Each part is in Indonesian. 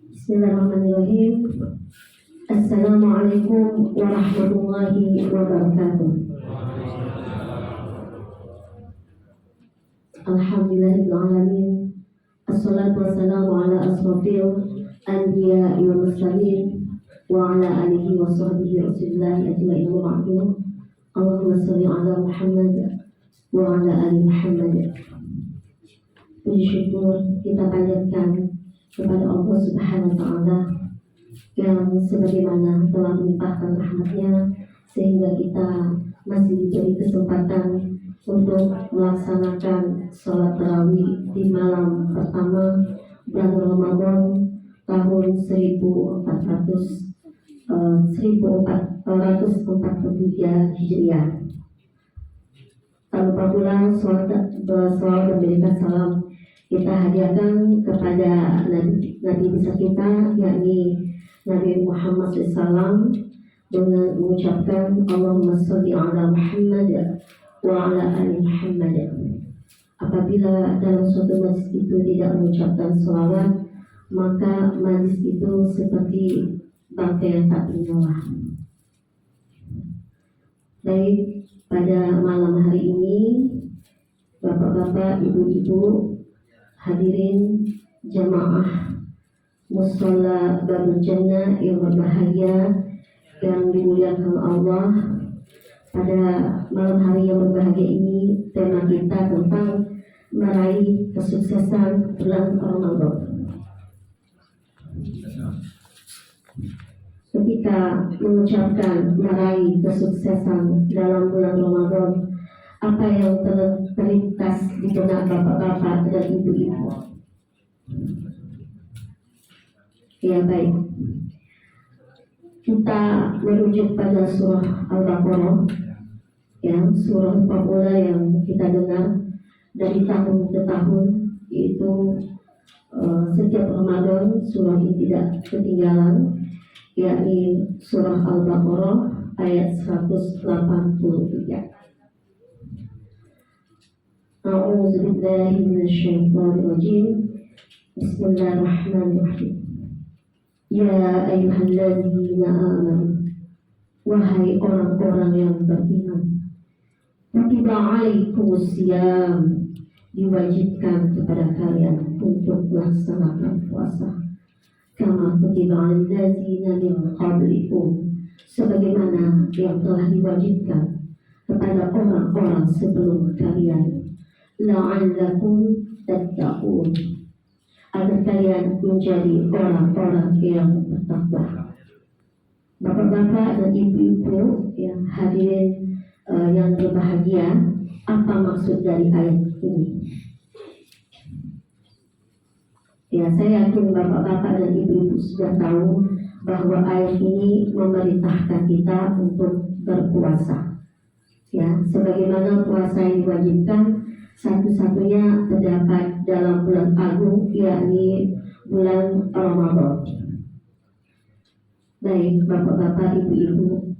Bismillahirrahmanirrahim. Assalamualaikum warahmatullahi wabarakatuh. Alhamdulillahirrahmanirrahim. Assalatu wassalamu ala asrafil anbiya wa mursalin wa ala alihi wa sahbihi rasulillahi ajma'in wa ba'du. Allahumma sholli ala Muhammad wa ala ali Muhammad. Puji syukur kita panjatkan kepada Allah Subhanahu wa Ta'ala yang sebagaimana telah melimpahkan rahmatnya sehingga kita masih diberi kesempatan untuk melaksanakan sholat tarawih di malam pertama bulan Ramadan tahun 1443 Hijriah. Tak lupa pula sholat dan berikan salam kita hadiahkan kepada Nabi besar kita, yakni Nabi Muhammad SAW, dengan mengucapkan Allahumma sholli ala Muhammad wa ala ali Muhammad. Apabila dalam suatu majlis itu tidak mengucapkan sholawat, maka majlis itu seperti bangkai yang tak bernyawa. Baik, pada malam hari ini, bapak-bapak, ibu-ibu, hadirin jamaah mushola Babul Jannah yang berbahagia yang dimuliakan Allah, pada malam hari yang berbahagia ini tema kita tentang meraih kesuksesan bulan Ramadan. Ketika mengucapkan meraih kesuksesan dalam bulan Ramadan, apa yang terlintas di benak bapak-bapak dan ibu-ibu? Ya, baik. Kita merujuk pada surah Al-Baqarah, ya, surah populer yang kita dengar dari tahun ke tahun, yaitu setiap Ramadan surah ini tidak ketinggalan, yakni surah Al-Baqarah ayat 183. A'udzu billahi minasyaitonir rajim. Bismillahirrahmanirrahim. Ya ayyuhalladzina amanu, wahai orang-orang yang beriman, kutiba alaikumusiyam, diwajibkan kepada kalian untuk melaksanakan puasa, kama kutiba alal ladzina min qablikum, sebagaimana yang telah diwajibkan kepada orang-orang sebelum kalian, la'allakum tattaqun, agar kalian menjadi orang-orang yang bertakwa. Bapak-bapak dan ibu-ibu yang hadirin yang berbahagia, apa maksud dari ayat ini? Ya, saya yakin bapak-bapak dan ibu-ibu sudah tahu bahwa ayat ini memerintahkan kita untuk berpuasa. Ya, sebagaimana puasa yang diwajibkan satu-satunya terdapat dalam bulan agung, yakni bulan Ramadan. Baik, bapak-bapak, ibu-ibu,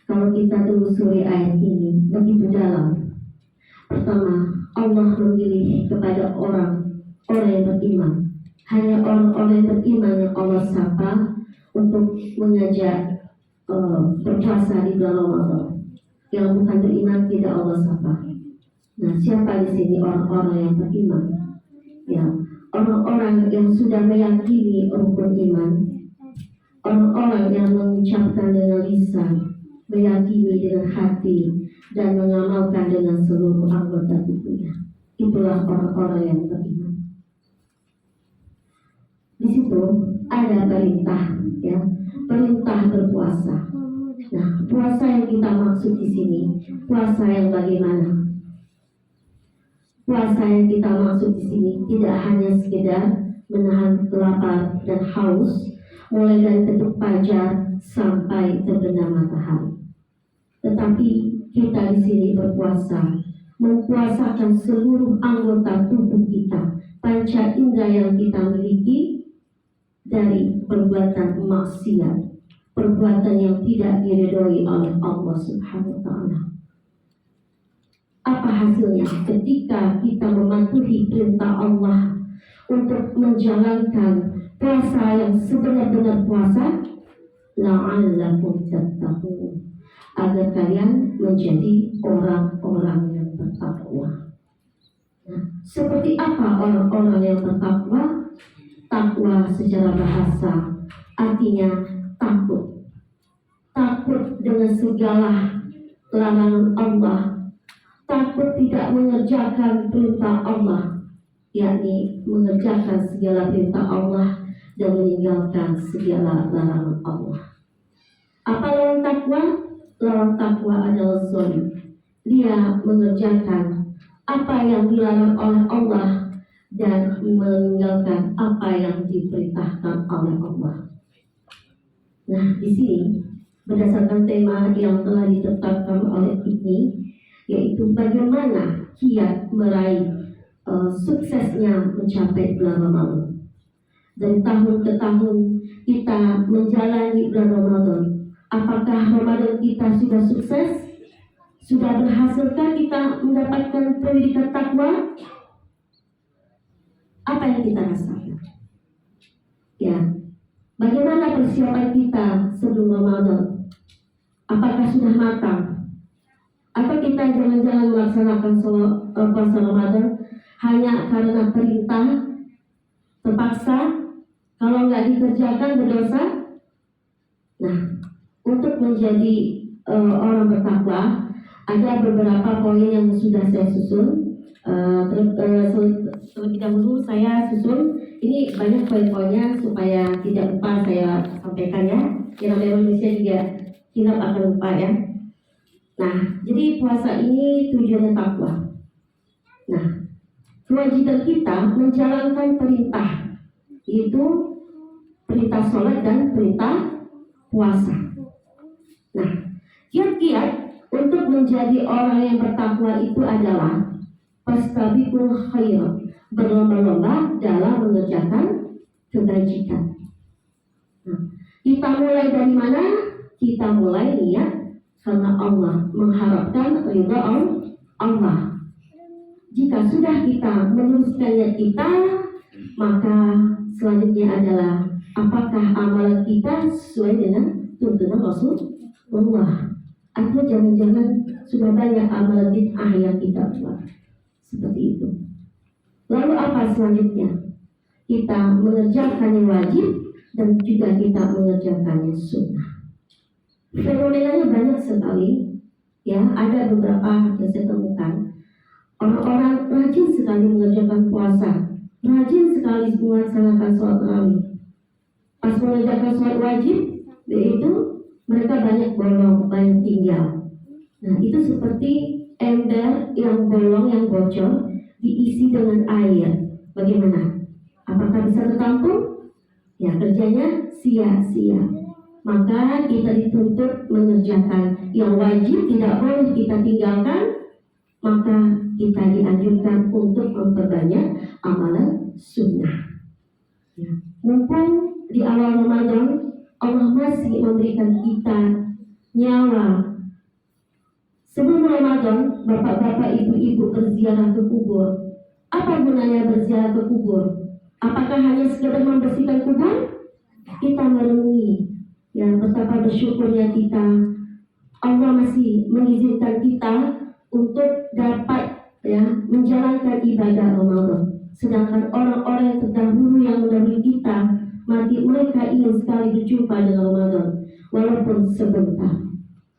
kalau kita telusuri ayat ini begitu dalam. Pertama, Allah memilih kepada orang yang beriman. Hanya orang-orang yang beriman yang Allah sapa untuk mengajak berpuasa di bulan Ramadan. Yang bukan beriman tidak Allah sapa. Nah, siapa di sini orang-orang yang beriman? Ya, orang-orang yang sudah meyakini rukun iman, orang-orang yang mengucapkan dengan lisan, meyakini dengan hati, dan mengamalkan dengan seluruh anggota tubuhnya. Itulah orang-orang yang beriman. Di situ ada perintah, ya, perintah berpuasa. Nah, puasa yang kita maksud di sini, puasa yang bagaimana? Puasa yang kita maksud di sini tidak hanya sekedar menahan lapar dan haus mulai dari terbit fajar sampai terbenam matahari. Tetapi kita di sini berpuasa, mempuasakan seluruh anggota tubuh kita, panca indera yang kita miliki dari perbuatan maksiat, perbuatan yang tidak diridhoi oleh Allah Subhanahu wa Ta'ala. Apa hasilnya ketika kita mematuhi perintah Allah untuk menjalankan puasa yang sebenar-benar puasa, la'allakum tattaqun, agar kalian menjadi orang-orang yang bertakwa. Nah, seperti apa orang-orang yang bertakwa? Takwa secara bahasa artinya takut. Takut dengan segala larangan Allah, takut tidak mengerjakan perintah Allah, yakni mengerjakan segala perintah Allah dan meninggalkan segala larangan Allah. Apa lawan takwa? Lawan takwa adalah zalim. Dia mengerjakan apa yang dilarang oleh Allah dan meninggalkan apa yang diperintahkan oleh Allah. Nah, di sini berdasarkan tema yang telah ditetapkan oleh IPMI, yaitu bagaimana kiat meraih suksesnya mencapai bulan Ramadan. Dari tahun ke tahun kita menjalani bulan Ramadan, apakah Ramadan kita sudah sukses? Sudah berhasilkah kita mendapatkan pendidikan takwa? Apa yang kita rasakan? Ya, bagaimana persiapan kita sebelum Ramadan? Apakah sudah matang? Atau kita jangan-jangan melaksanakan puasa Ramadan hanya karena perintah, terpaksa, kalau nggak dikerjakan berdosa? Nah, untuk menjadi orang bertakwa, ada beberapa poin yang sudah saya susun. Terlebih dahulu saya susun, ini banyak poin-poinnya supaya tidak lupa saya sampaikan ya. Yang namanya manusia juga hilaf akan lupa ya. Nah, jadi puasa ini tujuannya takwa. Nah, kewajiban kita menjalankan perintah, yaitu perintah sholat dan perintah puasa. Nah, kiat-kiat untuk menjadi orang yang bertakwa itu adalah fastabiqul khairat, berlomba-lomba dalam mengerjakan kebajikan. Nah, kita mulai dari mana? Kita mulai niat karena Allah, mengharapkan ridha Allah. Jika sudah kita meneruskan niat kita, maka selanjutnya adalah apakah amalan kita sesuai dengan tuntunan Rasulullah, atau jangan-jangan sudah banyak amalan bid'ah yang kita buat. Seperti itu. Lalu apa selanjutnya? Kita mengerjakan yang wajib dan juga kita mengerjakan yang sunnah. Fenomenanya banyak sekali. Ya, ada beberapa yang saya temukan. Orang-orang rajin sekali mengerjakan puasa, rajin sekali melaksanakan sholat tarawih. Pas mengerjakan sholat wajib, yaitu mereka banyak bolong, banyak tinggal. Nah, itu seperti ember yang bolong, yang bocor, diisi dengan air. Bagaimana? Apakah bisa tertampung? Ya, kerjanya sia-sia. Maka kita dituntut mengerjakan yang wajib, tidak boleh kita tinggalkan. Maka kita dianjurkan untuk memperbanyak amalan sunnah. Ya. Mumpung di awal Ramadan, Allah masih memberikan kita nyawa. Sebelum Ramadan, bapak-bapak, ibu-ibu berziarah ke kubur. Apa gunanya berziarah ke kubur? Apakah hanya sekedar membersihkan kubur? Kita merenungi, ya, betapa bersyukurnya kita. Allah masih mengizinkan kita untuk dapat, ya, menjalankan ibadah Ramadan. Sedangkan orang-orang yang terdahulu yang mendahului kita mati, mereka ingin sekali berjumpa dengan Ramadan walaupun sebentar.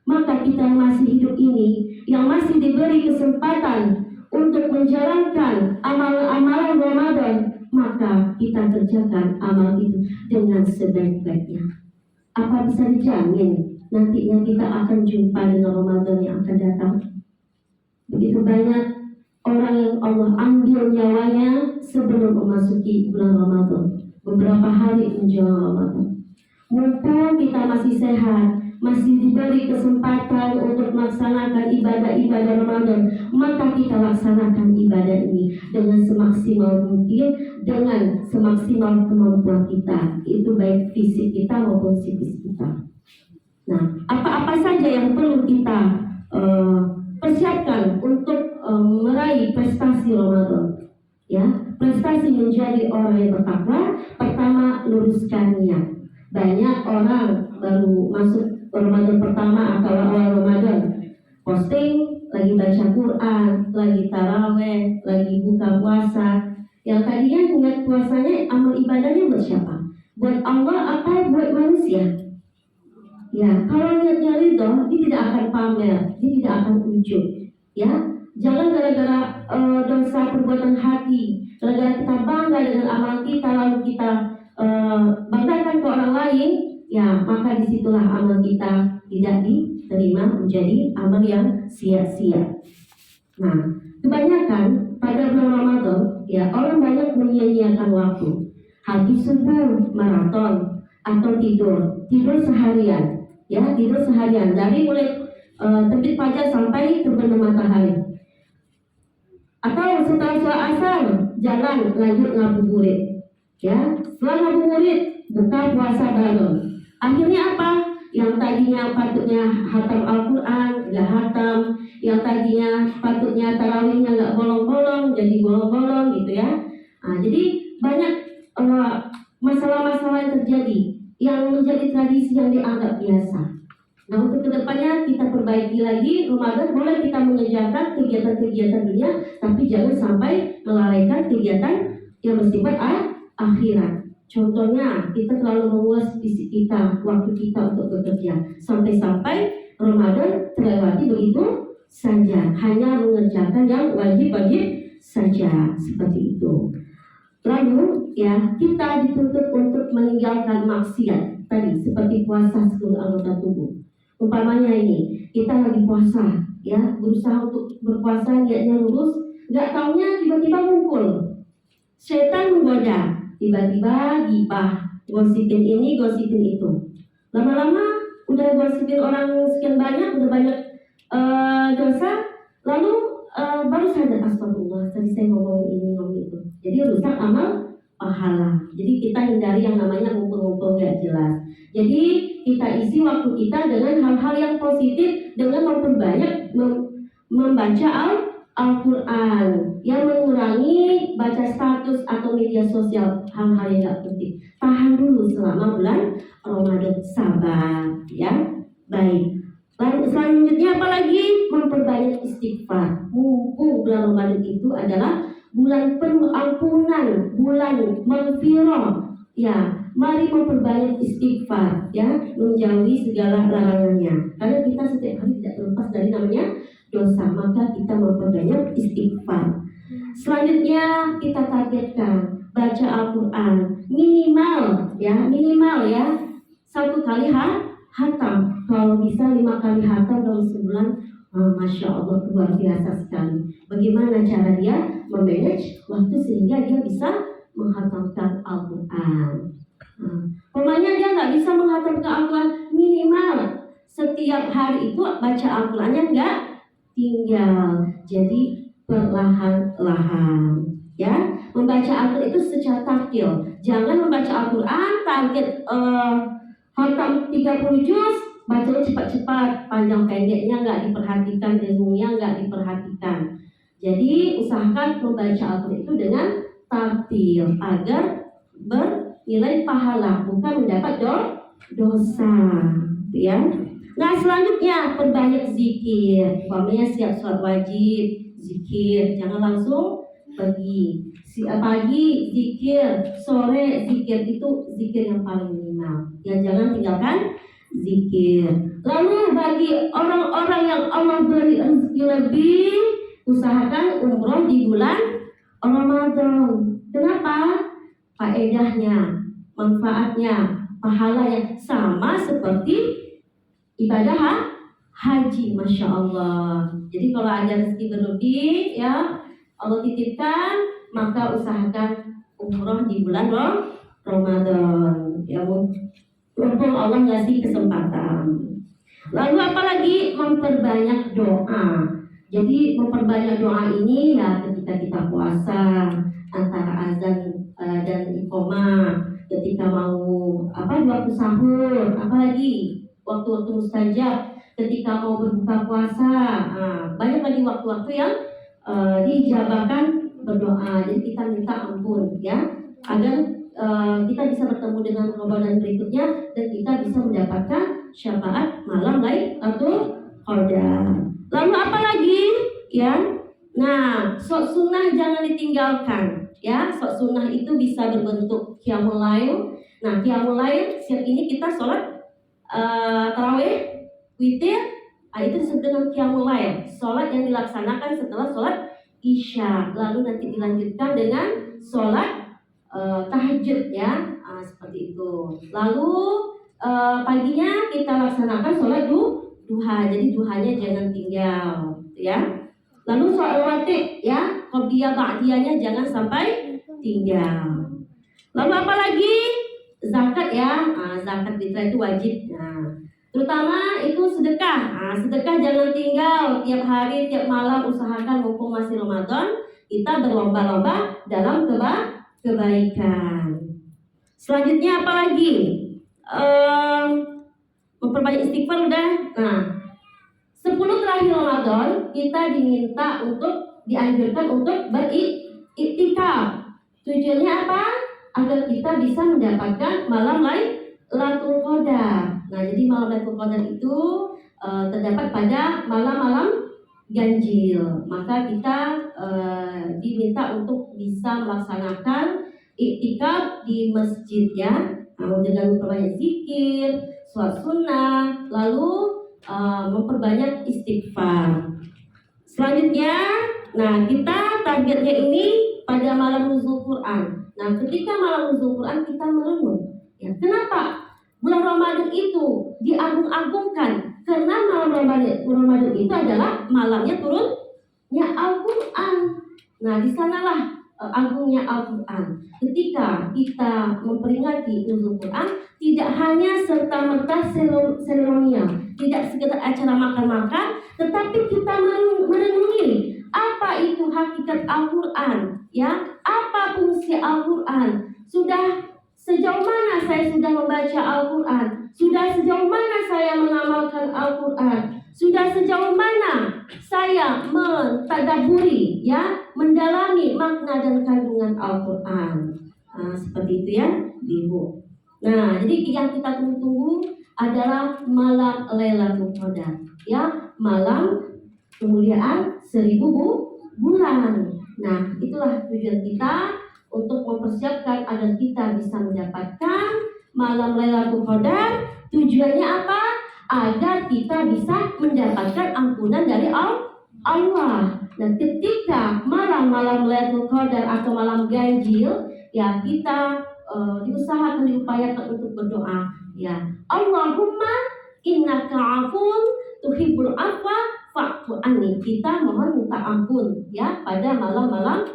Maka kita yang masih hidup ini, yang masih diberi kesempatan untuk menjalankan amalan-amalan Ramadan, maka kita kerjakan amal itu dengan sebaik-baiknya. Apa bisa dijamin nantinya kita akan jumpa dengan Ramadan yang akan datang? Begitu banyak orang yang Allah ambil nyawanya sebelum memasuki bulan Ramadan, beberapa hari menjelang Ramadan. Mumpung kita masih sehat, masih diberi kesempatan untuk melaksanakan ibadah-ibadah Ramadan, maka kita laksanakan ibadah ini dengan semaksimal mungkin, dengan semaksimal kemampuan kita, itu baik fisik kita maupun psikis kita. Nah, apa-apa saja yang perlu kita persiapkan untuk meraih prestasi Ramadan? Ya, prestasi menjadi orang yang bertakwa, pertama luruskan niat. Banyak orang baru masuk Ramadan pertama atau awal Ramadan posting lagi baca Quran, lagi taraweh, lagi buka puasa. Yang tadinya niat puasanya amal ibadahnya buat siapa? Buat Allah apa buat manusia? Ya, kalau niatnya ridho, dia tidak akan pamer, dia tidak akan ujub. Ya, jangan gara-gara dosa perbuatan hati, gara-gara kita bangga dengan amal kita lalu kita banggakan ke orang lain, ya maka disitulah amal kita tidak diterima menjadi amal yang sia-sia. Nah, kebanyakan pada bulan Ramadan, ya orang banyak menyia-nyiakan waktu, habis subuh maraton atau tidur seharian, ya tidur seharian dari mulai terbit fajar sampai terbenam matahari. Atau setelah sholat asar jalan lanjut ngabuburit, ya setelah ngabuburit buka puasa bareng. Akhirnya apa? Yang tadinya patutnya hatam Al-Quran nggak hatam, yang tadinya patutnya tarawihnya nggak bolong-bolong jadi bolong-bolong gitu ya. Nah, jadi banyak masalah-masalah yang terjadi yang menjadi tradisi yang dianggap biasa. Nah, untuk kedepannya kita perbaiki lagi. Ramadan boleh kita mengerjakan kegiatan-kegiatan dunia, tapi jangan sampai melalaikan kegiatan yang bersifat akhirat. Contohnya, kita terlalu menguras fisik kita, waktu kita untuk bekerja, sampai-sampai Ramadan terlewati begitu saja, hanya mengerjakan yang wajib-wajib saja, seperti itu. Lalu, ya kita dituntut untuk meninggalkan maksiat tadi, seperti puasa seluruh anggota tubuh. Umpamanya ini, kita lagi puasa, ya berusaha untuk berpuasa, niatnya lurus, nggak taunya tiba-tiba ngumpul, setan menggoda, tiba-tiba gibah, gosipin ini, gosipin itu. Lama-lama udah gosipin orang sekian banyak, udah banyak dosa, lalu baru sadar, astagfirullah, tadi saya ngomong ini, ngomong itu. Jadi rusak amal pahala. Jadi kita hindari yang namanya ngumpul-ngumpul gak jelas. Jadi kita isi waktu kita dengan hal-hal yang positif, dengan memperbanyak membaca Al-Quran, yang mengurangi baca status atau media sosial, hal-hal yang gak penting. Tahan dulu selama bulan Ramadan, sabar, ya. Baik. Lalu selanjutnya apalagi memperbanyak istighfar. Mumpung bulan Ramadan itu adalah bulan penuh ampunan, bulan maghfirah. Ya, mari memperbanyak istighfar, ya, menjauhi segala larangannya. Karena kita setiap hari tidak terlepas dari namanya dosa, maka kita memperbanyak istighfar. Selanjutnya kita targetkan baca Al-Quran minimal ya 1 kali hatam. Kalau bisa 5 kali hatam dalam sebulan, masya Allah luar biasa sekali. Bagaimana cara dia memanage waktu sehingga dia bisa menghatamkan Al-Quran. Pokoknya dia nggak bisa menghatamkan Al-Quran, minimal setiap hari itu baca Al-Qurannya nggak tinggal. Jadi perlahan-lahan, ya. Membaca Al-Quran itu secara taktil. Jangan membaca Al-Quran target hatam 30 juz, bacanya cepat-cepat, panjang pendeknya nggak diperhatikan, dengungnya nggak diperhatikan. Jadi usahakan membaca Al-Quran itu dengan tartil agar bernilai pahala, bukan mendapat dosa, ya. Nah, selanjutnya perbanyak zikir. Umpamanya siap sholat wajib, zikir, jangan langsung pergi. Pagi zikir, sore zikir, itu zikir yang paling minimal. Ya, jangan tinggalkan zikir. Lalu bagi orang-orang yang Allah beri rezeki lebih, usahakan umroh di bulan Ramadan. Kenapa? Faedahnya, manfaatnya, pahalanya sama seperti ibadah haji, masya Allah. Jadi kalau ada rezeki berlebih, ya Allah titipkan, maka usahakan umroh di bulan Ramadan. Ya, mumpung Allah ngasih kesempatan. Lalu apalagi memperbanyak doa. Jadi memperbanyak doa ini ya ketika kita puasa, antara azan dan iqomah, ketika mau waktu sahur, apalagi waktu-waktu mustajab, ketika mau berbuka puasa. Banyak lagi waktu-waktu yang dijabahkan berdoa. Jadi kita minta ampun ya, agar kita bisa bertemu dengan Ramadan berikutnya dan kita bisa mendapatkan syafaat malam Lailatul Qadar. Lalu apa lagi ya? Nah, sholat sunnah jangan ditinggalkan ya. Sholat sunnah itu bisa berbentuk qiyamul lail. Nah, qiyamul lail siang ini kita sholat tarawih, witir, itu disebut dengan qiyamul lail. Sholat yang dilaksanakan setelah sholat isya, lalu nanti dilanjutkan dengan sholat tahajud ya, seperti itu. Lalu paginya kita laksanakan sholat duha. Jadi duhanya jangan tinggal ya. Lalu sholat rawatib ya, qobliyah ba'diyahnya jangan sampai tinggal. Lalu apa lagi? Zakat ya, zakat fitrah itu wajib. Nah, terutama itu sedekah. Sedekah jangan tinggal, tiap hari, tiap malam usahakan mumpung masih Ramadan kita berlomba-lomba dalam kebaikan. Selanjutnya apa lagi? Memperbanyak istighfar udah. Nah, 10 terakhir Ramadan kita dianjurkan untuk beriktikaf. Tujuannya apa? Agar kita bisa mendapatkan malam Lailatul Qadar. Nah, jadi malam Lailatul Qadar itu terdapat pada malam-malam ganjil. Maka kita diminta untuk bisa melaksanakan iktikaf di masjid ya, dengan memperbanyak zikir, sholat sunnah, lalu memperbanyak istighfar. Selanjutnya, nah kita targetnya ini pada malam nuzul Quran. Nah, ketika malam nuzul Quran kita merenung. Ya, kenapa bulan Ramadan itu diagung-agungkan? Karena malam Ramadan itu adalah malamnya turunnya Al-Quran. Nah, di sanalah agungnya Al-Quran. Ketika kita memperingati nuzul Quran, tidak hanya serta-merta seremonial, tidak sekedar acara makan-makan, tetapi kita merenungi apa itu hakikat Al-Quran, ya, apa fungsi Al-Quran, sudah sejauh mana saya sudah membaca Al-Quran, sudah sejauh mana saya mengamalkan Al-Quran, sudah sejauh mana saya mentadaburi, ya, mendalami makna dan kandungan Al-Quran. Seperti itu ya, Ibu. Nah, jadi yang kita tunggu-tunggu adalah malam Lailatul Qadar, ya, malam kemuliaan 1000 bulan. Nah, itulah tujuan kita untuk mempersiapkan agar kita bisa mendapatkan malam Lailatul Qadar. Tujuannya apa? Agar kita bisa mendapatkan ampunan dari Allah. Dan ketika malam-malam Lailatul Qadar atau malam ganjil, ya, kita diupayakan untuk berdoa, ya, Allahumma innaka afun tuhibbul afwa fa'fu anni. Kita mohon minta ampun ya pada malam-malam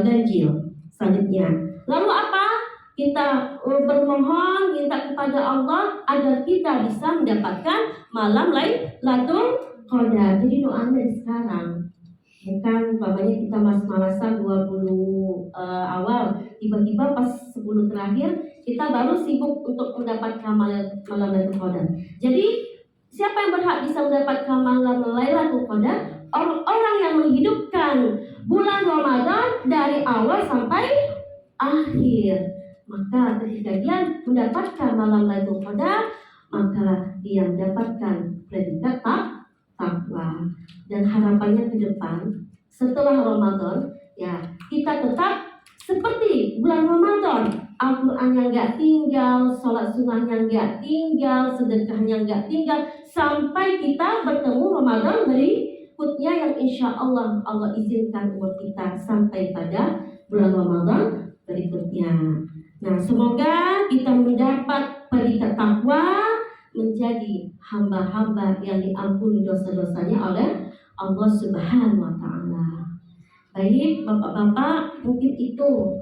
ganjil. Selanjutnya, lalu apa? Kita bermohon minta kepada Allah agar kita bisa mendapatkan malam Lailatul Qadar. Jadi doanya dari sekarang, bukan umpamanya kita malas-malasan 20 awal, tiba-tiba pas 10 terakhir kita baru sibuk untuk mendapatkan malam Lailatul Qadar. Jadi siapa yang berhak bisa mendapatkan malam Lailatul Qadar? Orang yang menghidupkan bulan Ramadan dari awal sampai akhir. Maka ketika dia mendapatkan malam Lailatul Qadar, maka dia mendapatkan predikat takwa. Dan harapannya ke depan setelah Ramadan, ya, kita tetap seperti bulan Ramadan, Al-Quran yang gak tinggal, sholat sunnahnya gak tinggal, sedekahnya gak tinggal, sampai kita bertemu Ramadan berikutnya yang insya Allah izinkan umur kita sampai pada bulan Ramadan berikutnya. Nah, semoga kita mendapat predikat takwa, menjadi hamba-hamba yang diampuni dosa-dosanya oleh Allah Subhanahu wa Ta'ala. Baik, Bapak-bapak, mungkin itu